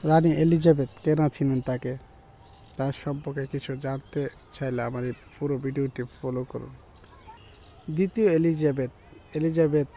রানী Elizabeth কেন ছিলেন তার সম্পর্কে কিছু জানতে চাইলে আমার এই পুরো ভিডিওটি ফলো করুন। দ্বিতীয় এলিজাবেথ এলিজাবেথ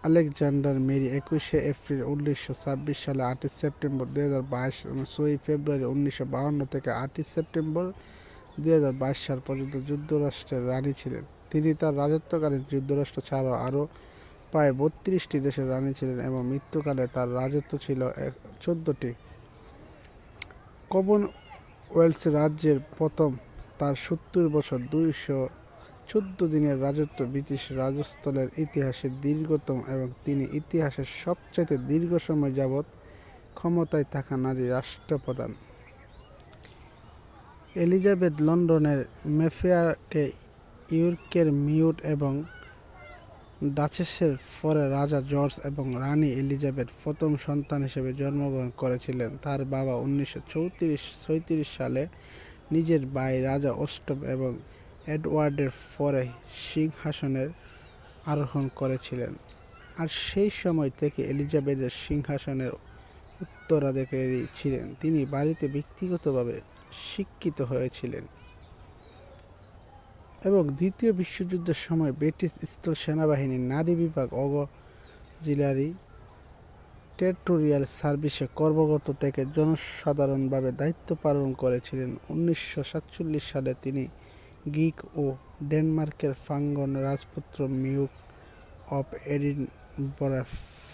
আলেকজান্ডার মেরি 21শে এপ্রিল 1926 সালে 8 সেপ্টেম্বর 2022 এবং 6 ফেব্রুয়ারি 1952 থেকে 8 সেপ্টেম্বর 2022 সাল পর্যন্ত যুক্তরাষ্ট্রের রানী ছিলেন। তিনি তার রাজত্বকালীন যুক্তরাষ্ট্র ছাড়াও আরও প্রায় 32টি দেশের রানী ছিলেন এবং মৃত্যুকালে তার রাজত্ব ছিল 14টি। কমনওয়েলথ রাজ্যের প্রথম তার 70 বছর 214 দিনের রাজত্ব ব্রিটিশ রাজত্বের ইতিহাসে দীর্ঘতম এবং তিনি ইতিহাসের সবচেয়ে দীর্ঘ সময় যাবৎ ক্ষমতায় থাকা নারী রাষ্ট্রপ্রধান। এলিজাবেথ লন্ডনের মেফেয়ারকে ইয়র্কের মেয়র এবং ডাচেসের পরে রাজা জর্জ এবং রানী এলিজাবেথ প্রথম সন্তান হিসেবে জন্মগ্রহণ করেছিলেন। তার বাবা 1936 সালে নিজের ভাই রাজা অষ্টম এবং এডওয়ার্ডের পরে সিংহাসনের আরোহণ করেছিলেন, আর সেই সময় থেকে এলিজাবেথের সিংহাসনের উত্তরাধিকারী ছিলেন। তিনি বাড়িতে ব্যক্তিগতভাবে শিক্ষিত হয়েছিলেন এবং দ্বিতীয় বিশ্বযুদ্ধের সময় ব্রিটিশ স্থল সেনাবাহিনীর নারী বিভাগ অক্সিলারি টেরিটোরিয়াল সার্ভিসে কর্মরত থেকে জনসাধারণভাবে দায়িত্ব পালন করেছিলেন। 1947 সালে তিনি গ্রিক ও ডেনমার্কের প্রাঙ্গণ রাজপুত্র মিউক অফ এডিনবরা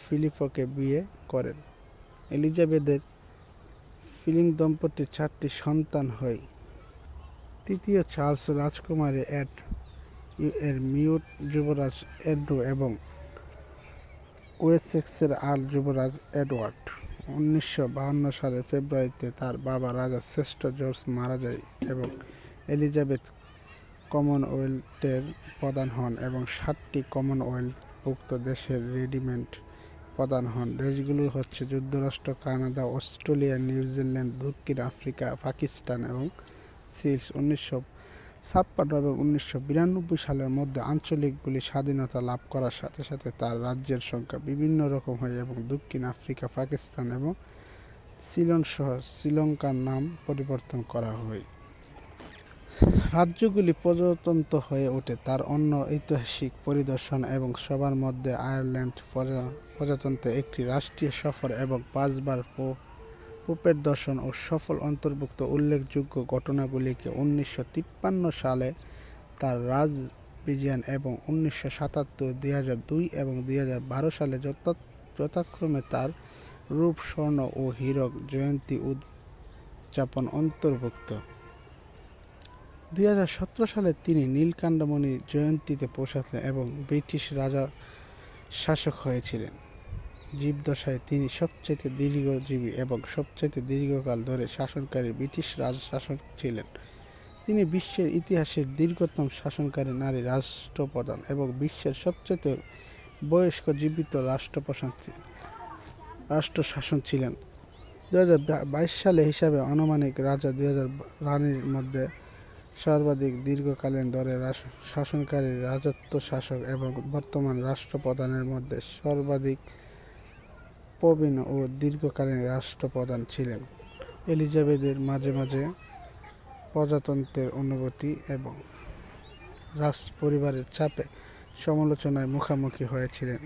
ফিলিপকে বিয়ে করেন। এলিজাবেথের ফিলিং দম্পতির 4টি সন্তান হয়। তৃতীয় চার্লস রাজকুমারী এর মিউট যুবরাজ অ্যান্ড্রু এবং ওয়েসেক্সের আর্ল যুবরাজ এডওয়ার্ড। 1952 সালের ফেব্রুয়ারিতে তার বাবা রাজা শ্রেষ্ঠ জর্জ মারা যায় এবং এলিজাবেথ কমনওয়েলথের প্রধান হন এবং 7টি কমনওয়েলথভুক্ত দেশের রেজিমেন্ট প্রধান হন। দেশগুলো হচ্ছে যুক্তরাষ্ট্র, কানাডা, অস্ট্রেলিয়া, নিউজিল্যান্ড, দক্ষিণ আফ্রিকা, পাকিস্তান এবং সিলস। 1956 এবং 1992 সালের মধ্যে আঞ্চলিকগুলি স্বাধীনতা লাভ করার সাথে সাথে তার রাজ্যের সংখ্যা বিভিন্ন রকম হয় এবং দক্ষিণ আফ্রিকা, পাকিস্তান এবং সিলন সহ শ্রীলঙ্কার নাম পরিবর্তন করা হয়। রাজ্যগুলি প্রজাতন্ত্র হয়ে ওঠে তার অন্য ঐতিহাসিক পরিদর্শন এবং সবার মধ্যে আয়ারল্যান্ড প্রজাতন্ত্রে একটি রাষ্ট্রীয় সফর এবং 5বার পোপের দর্শন ও সফল অন্তর্ভুক্ত। উল্লেখযোগ্য ঘটনাগুলিকে 1953 সালে তার রাজবিজয় এবং 1977, 2002 এবং 2012 সালে যথাক্রমে তার রূপ, স্বর্ণ ও হীরক জয়ন্তী উদযাপন অন্তর্ভুক্ত। 2017 সালে তিনি নীলকাণ্ডমণি জয়ন্তীতে পৌঁছালেন এবং ব্রিটিশ রাজা শাসক হয়েছিলেন। জীবদ্দশায় তিনি সবচেয়ে দীর্ঘজীবী এবং সবচেয়ে দীর্ঘকাল ধরে শাসনকারী ব্রিটিশ রাজশাসক ছিলেন। তিনি বিশ্বের ইতিহাসের দীর্ঘতম শাসনকারী নারী রাষ্ট্রপ্রধান এবং বিশ্বের সবচেয়ে বয়স্ক জীবিত রাষ্ট্রশাসক ছিলেন। 2022 সালে হিসাবে আনুমানিক রাজা 2000 রানীর মধ্যে সর্বাধিক দীর্ঘকালীন ধরে শাসনকারী রাজত্ব শাসক এবং বর্তমান রাষ্ট্রপ্রধানের মধ্যে সর্বাধিক প্রবীণ ও দীর্ঘকালীন রাষ্ট্রপ্রধান ছিলেন। এলিজাবেথের মাঝে মাঝে প্রজাতন্ত্রের অনুভূতি এবং রাজ পরিবারের চাপে সমালোচনায় মুখোমুখি হয়েছিলেন।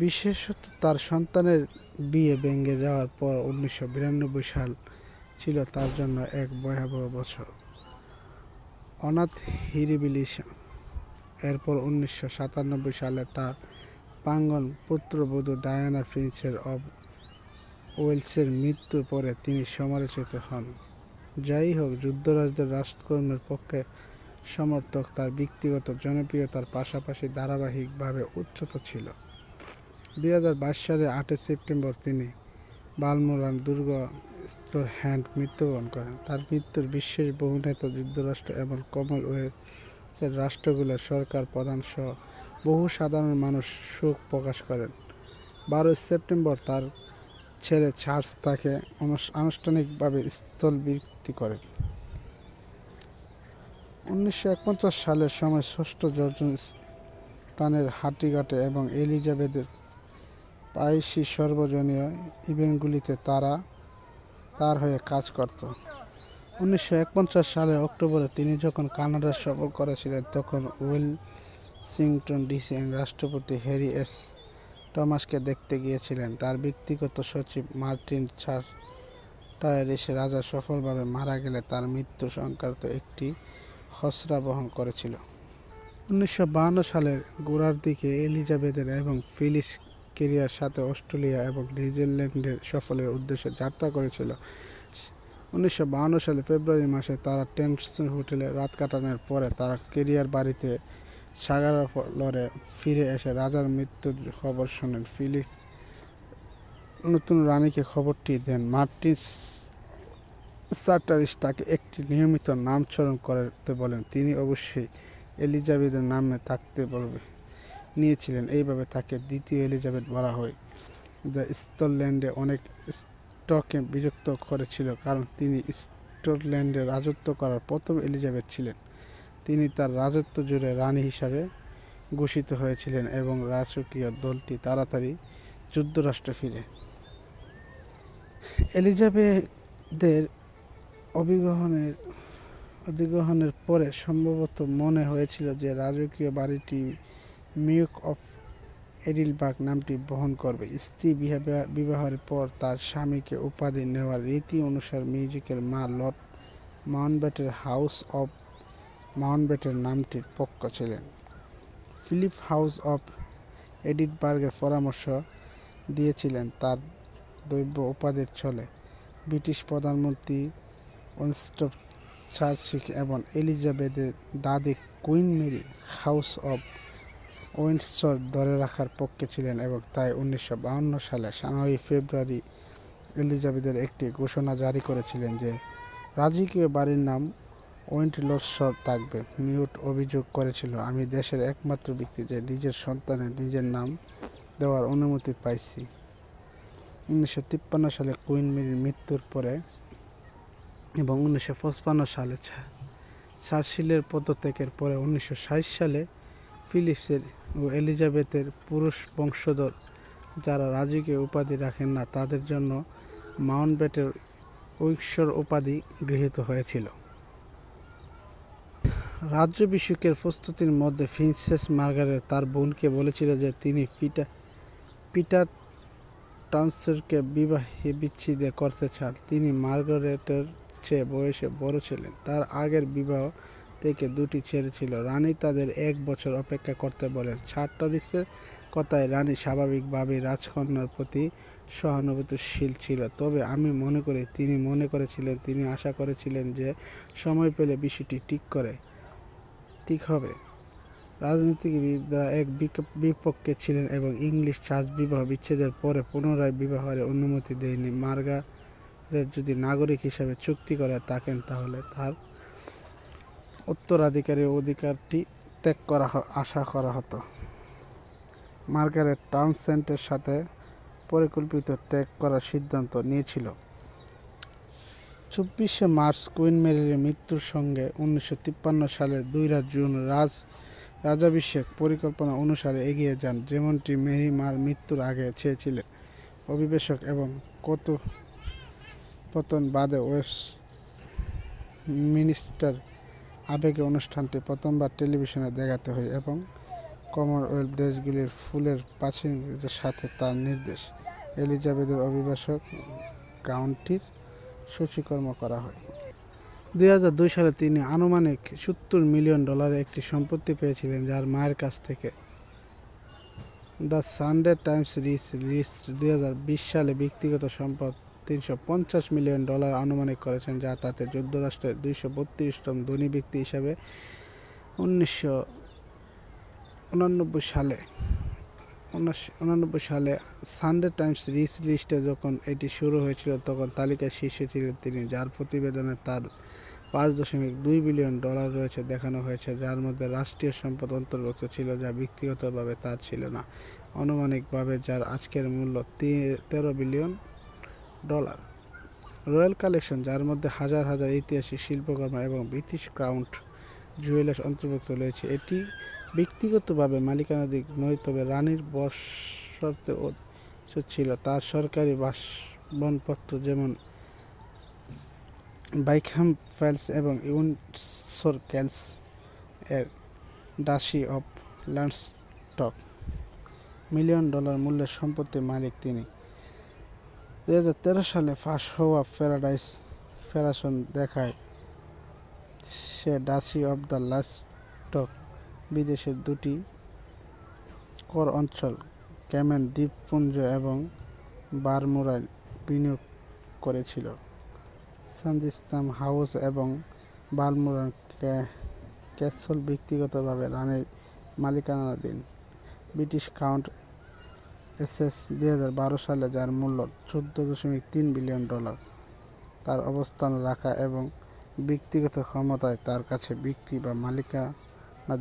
বিশেষত তার সন্তানের বিয়ে ভেঙে যাওয়ার পর 1992 সাল ছিল তার জন্য এক ভয়াবহ বছর। অনাথ হিরিবিলিস এরপর 1997 সালে তার প্রাঙ্গণ পুত্রবধূ ডায়ানা প্রিন্সেস অব ওয়েলসের মৃত্যুর পরে তিনি সমালোচিত হন। যাই হোক, যুক্তরাজ্যের রাজকর্মের পক্ষে সমর্থক তার ব্যক্তিগত জনপ্রিয়তার পাশাপাশি ধারাবাহিকভাবে উচ্চত ছিল। 2022 সালের 8 সেপ্টেম্বর তিনি বালমোরাল দুর্গ-স্টোরহ্যান্ড মৃত্যুবরণ করেন। তার মৃত্যুর বিশ্বের বহু নেতা, যুক্তরাষ্ট্র এবং কমনওয়েলথের রাষ্ট্রগুলোর সরকার প্রধান সহ বহু সাধারণ মানুষ শোক প্রকাশ করেন। 12 সেপ্টেম্বর তার ছেলে চার্লস তাকে আনুষ্ঠানিকভাবে স্থলভিত্তি করেন। 1951 সালের সময় ষষ্ঠ জর্জ স্থানের হাটিঘাটে এবং এলিজাবেথের প্রায়শই সর্বজনীয় ইভেন্টগুলিতে তার হয়ে কাজ করত। 1951 সালের অক্টোবরে তিনি যখন কানাডা সফর করেছিলেন তখন ওয়াশিংটন ডিসি রাষ্ট্রপতি হ্যারি এস টমাসকে দেখতে গিয়েছিলেন। তার ব্যক্তিগত সচিব মার্টিন চার্টার এসে রাজা সফলভাবে মারা গেলে তার মৃত্যু সংক্রান্ত একটি খসড়া বহন করেছিল। 1952 সালের গোড়ার দিকে এলিজাবেথের এবং ফিলিস কেরিয়ার সাথে অস্ট্রেলিয়া এবং নিউজিল্যান্ডের সফরের উদ্দেশ্যে যাত্রা করেছিল। 1952 সালে ফেব্রুয়ারি মাসে তারা টেনসন হোটেলে রাত কাটানোর পরে তারা কেরিয়ার বাড়িতে সাগারফলরে ফিরে এসে রাজার মৃত্যুর খবর শোনেন। ফিলিপ নতুন রানীকে খবরটি দেন। মার্টিন চার্টারিস তাকে একটি নিয়মিত নামকরণ করতে বলেন। তিনি অবশ্যই এলিজাবেথের নামে থাকতে নিয়েছিলেন। এইভাবে তাকে দ্বিতীয় এলিজাবেথ বলা হয়, যা স্কটল্যান্ডে অনেক স্কটকে বিরক্ত করেছিল কারণ তিনি স্কটল্যান্ডে রাজত্ব করার প্রথম এলিজাবেথ ছিলেন। তিনি তার রাজত্ব জুড়ে রানী হিসাবে ঘোষিত হয়েছিলেন এবং রাজকীয় দলটি তাড়াতাড়ি যুক্তরাষ্ট্রে ফিরে। এলিজাবেথের অধিগ্রহণের পরে সম্ভবত মনে হয়েছিল যে রাজকীয় বাড়িটি মিউক অফ এডিলবার্গ নামটি বহন করবে। স্ত্রী বিবাহের পর তার স্বামীকে উপাধি নেওয়ার রীতি অনুসারে মিউজিকের মা lord Mountbatten house of Mountbatten নামটির পক্ষ ছিলেন। ফিলিপ হাউস অব এডিনবার্গের পরামর্শ দিয়েছিলেন তার দৈব্য উপাধির ছলে। ব্রিটিশ প্রধানমন্ত্রী উইনস্টন চার্চিল এবং এলিজাবেথের দাদি Queen Mary House of Windsor ধরে রাখার পক্ষে ছিলেন এবং তাই 1952 সালে 9 ফেব্রুয়ারি এলিজাবেথের একটি ঘোষণা জারি করেছিলেন যে রাজকীয় বাড়ির নাম উইন্ডসর থাকবে। মিউট অভিযোগ করেছিল, আমি দেশের একমাত্র ব্যক্তি যে নিজের সন্তানের নিজের নাম দেওয়ার অনুমতি পাইছি। 1953 সালে কুইন মেরির মৃত্যুর পরে এবং 1955 সালে চার্চিলের পদত্যাগের পরে 1960 সালে ফিলিপসের ও এলিজাবেথের পুরুষ বংশধর যারা রাজকীয় উপাধি রাখেন না তাদের জন্য মাউন্টব্যাটেন উইন্ডসর উপাধি গৃহীত হয়েছিল। রাজ্যাভিষেকের প্রস্তুতির মধ্যে প্রিন্সেস মার্গারেট তার বোনকে বলেছিল যে তিনি পিটার টমসনকে বিবাহে বিচ্ছেদ করতে চান। তিনি মার্গারেটের চেয়ে বয়সে বড় ছিলেন। তার আগের বিবাহ থেকে দুটি ছেলে ছিল। রানী তাদের 1 বছর অপেক্ষা করতে বলেন। চার্টারিসের কথায় রানী স্বাভাবিকভাবেই রাজকন্যার প্রতি সহানুভূতিশীল ছিল, তবে আমি মনে করি তিনি মনে করেছিলেন, তিনি আশা করেছিলেন যে সময় পেলে বিষয়টি ঠিক হবে। রাজনীতিবিদরা এক বিপক্ষে ছিলেন এবং ইংলিশ চার্চ বিবাহ বিচ্ছেদের পরে পুনরায় বিবাহের অনুমতি দেয়নি। মার্গারেট যদি নাগরিক হিসাবে চুক্তি করে থাকেন তাহলে তার উত্তরাধিকারী অধিকারটি ত্যাগ করা আশা করা হতো। মার্গারেট টাউনসেন্ডের সাথে পরিকল্পিত ত্যাগ করার সিদ্ধান্ত নিয়েছিল। 24শে মার্চ কুইন মেরির মৃত্যুর সঙ্গে 1953 সালের 2 জুন রাজাভিষেক পরিকল্পনা অনুসারে এগিয়ে যান, যেমনটি মেরি মার মৃত্যুর আগে চেয়েছিলেন। অভিবেশক এবং পতন বাদে ওয়েস্টমিনিস্টার আবেগে অনুষ্ঠানটি প্রথমবার টেলিভিশনে দেখাতে হয় এবং কমনওয়েলথ দেশগুলির ফুলের প্রাচীনদের সাথে তার নির্দেশ এলিজাবেথের অভিবাসক গ্রাউন্ডটির সূচিকর্ম করা হয়। 2002 সালে তিনি আনুমানিক $70 মিলিয়ন একটি সম্পত্তি পেয়েছিলেন যার মায়ের কাছ থেকে। দ্য সানডে টাইমস লিস্ট 2020 সালে ব্যক্তিগত সম্পদ $350 মিলিয়ন আনুমানিক করেছেন, যা তাতে যুক্তরাষ্ট্রের 232তম ধনী ব্যক্তি হিসাবে 1999 সালে সানডে টাইমস রিচ লিস্টে যখন এটি শুরু হয়েছিল তখন তালিকায় শীর্ষে ছিলেন তিনি, যার প্রতিবেদনে তার $5.2 বিলিয়ন রয়েছে দেখানো হয়েছে, যার মধ্যে রাষ্ট্রীয় সম্পদ অন্তর্ভুক্ত ছিল যা ব্যক্তিগতভাবে তার ছিল না, আনুমানিকভাবে যার আজকের মূল্য $13 বিলিয়ন। রয়্যাল কালেকশন, যার মধ্যে হাজার হাজার ঐতিহাসিক শিল্পকর্ম এবং ব্রিটিশ ক্রাউন জুয়েলার্স অন্তর্ভুক্ত রয়েছে, এটি ব্যক্তিগতভাবে মালিকানাধীন নয়, তবে রানীর বশর্তে ছিল। তার সরকারি বাসবনপত্র যেমন বাইকহাম ফেলস এবং উইন্ডসর ক্যাসল এর ডাচি অফ ল্যান্ডস্টক $1 মিলিয়ন মূল্যের সম্পত্তির মালিক তিনি। 2013 সালে ফাঁস হওয়া প্যারাডাইস ফেডারেশন দেখায় সে ডাচি অফ দ্য ল্যান্ডস্টক বিদেশের দুটি কর অঞ্চল ক্যামেন দ্বীপপুঞ্জ এবং বারমুডায় বিনিয়োগ করেছিল। সান্দিস্তাম হাউস এবং বারমুডা ক্যাসল ব্যক্তিগতভাবে রানীর মালিকানাধীন। ব্রিটিশ কাউন্ট এসেক্স 2012 সালে, যার মূল্য $14.3 বিলিয়ন, তার অবস্থান রাখা এবং ব্যক্তিগত ক্ষমতায় তার কাছে বিক্রি বা মালিকানাধীন